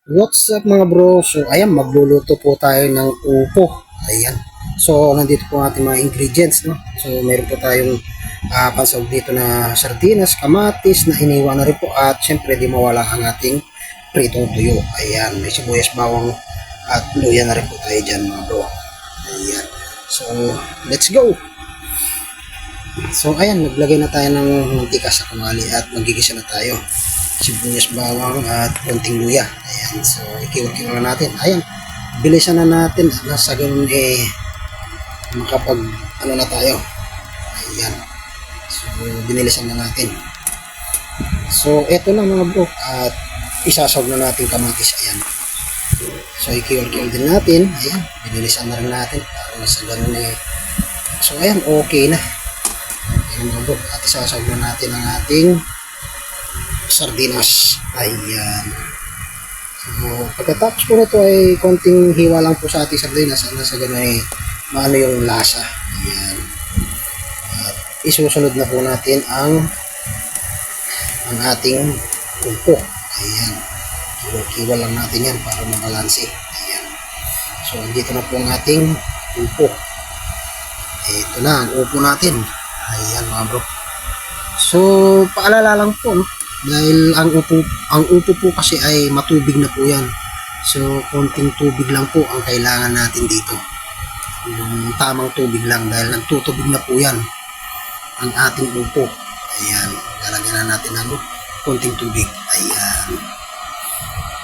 What's up mga bro? So ayan, magluluto po tayo ng upo. Ayan. So nandito po ang ating mga ingredients, no? So meron po tayong pansahog dito na sardinas, kamatis na iniwan na rin po at syempre di mawala ang ating pritong tuyo. Ayan, may sibuyas, bawang at luya na rin po tayo dyan mga bro. Ayan. So let's go! So ayan, naglagay na tayo ng mantika sa kawali at magigisa na tayo. Sibuyas, bawang at konting luya. Ayan, so ikiwa-kiwa na natin. Ayan, bilisan na natin at sa ganun makapag ano na tayo. Ayan, so binilisan na natin. So eto lang mga bro at isasawag na natin kamatis. Ayan, so ikiwa-kiwa din natin. Ayan, binilisan na rin natin para sa ganun so ayan, okay na. Ayan mga bro, at isasawag na natin ang ating sardinas. Ayan. So, pagkatapos po nito ay konting hiwa lang po sa ating sardinas na sa ganun ay maano yung lasa. Ayan. At isusunod na po natin ang ating upo. Ayan. Kiwa lang natin yan para mabalanse. Ayan. So, dito na po ang ating upo. Ito na ang upo natin. Ayan mga bro. So, paalala lang po, no? Dahil ang upo po kasi ay matubig na po yan. So, konting tubig lang po ang kailangan natin dito. Yung tamang tubig lang dahil nagtutubig na po yan ang ating upo. Ayan, lalagyan na natin ng konting tubig. Ayan.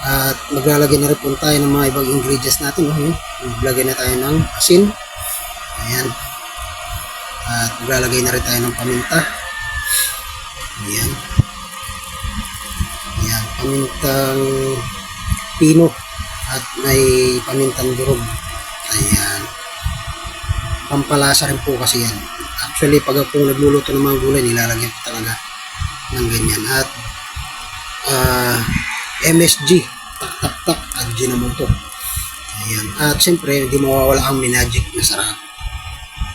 At maglalagay na rin po tayo ng mga ibang ingredients natin. Maglagay na tayo ng asin. Ayan. At maglalagay na rin tayo ng paminta. Ayan. Ayan, pamintang pino at may pamintang durog. Ayan. Pampalasa rin po kasi yan. Actually, pag ako nagluluto ng mga gulay, nilalagyan ko talaga ng ganyan. At MSG, tak at Ginamoto. Ayan. At siyempre, hindi mawawala ang Minagic na sarap.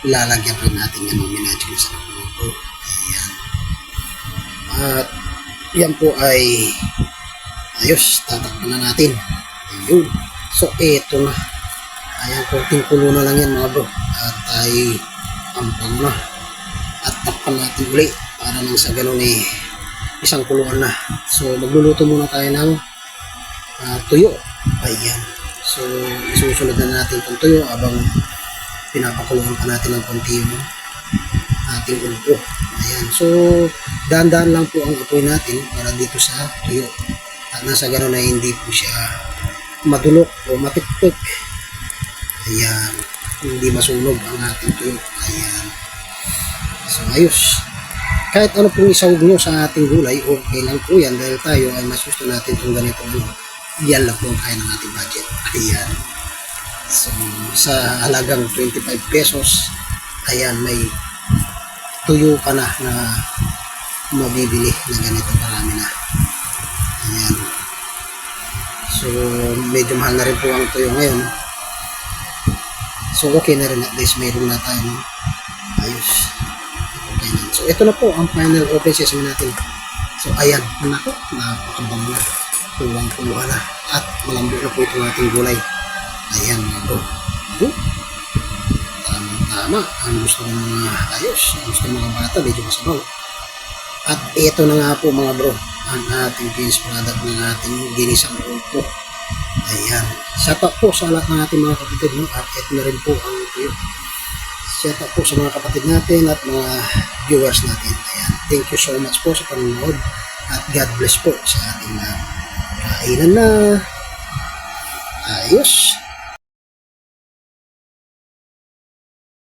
Lalagyan rin natin yan ng Minagic na sarap. Ayan. At yan po ay ayos, tatakpan na natin. Ayun. So eto na. Ayan, konting kulo na lang yan mga bro. At ay ampang na. At takpan natin ulit para nang sa ganun isang kuluan na. So magluluto muna tayo ng tuyo. Ayan. So isusunod na natin itong tuyo habang pinapakuluan pa natin ng konti yung ating upo. Ayan. So dahan-dahan lang po ang apoy natin para dito sa tuyo. At nasa gano'n na hindi po siya madulok o matiktik. Ayan. Hindi masunog ang ating tuyo. Ayan. So ayos. Kahit ano pong isawag nyo sa ating gulay, okay lang po yan dahil tayo ay mas gusto natin itong ganito. Yan lang po ang kaya ng ating budget. Ayan. So sa halagang 25 pesos, ayan, may tuyo ka na mabibili na ganito karami na. Ayan. So medyo mahal na rin po ang tuyo ngayon. So okay na rin, at least mayroon na tayo ayos. Okay na. So ito na po ang final open sesame natin. So ayan, nako, napakabang na. Tuwang-tuwa na. At malambot na po itong ating gulay. Ayan mga bro. Tama, ang gusto ng mga ayos, ang gusto ng mga bata, medyo masabaw. At ito na nga po mga bro, ang ating finished product ng ating ginisang upo. Ayan. Shout out po sa lahat ng ating mga kapatid, no? At ito na rin po ang tuyo. Shout out po sa mga kapatid natin at mga viewers natin. Ayan. Thank you so much po sa panonood. At God bless po sa ating kainan na ayos.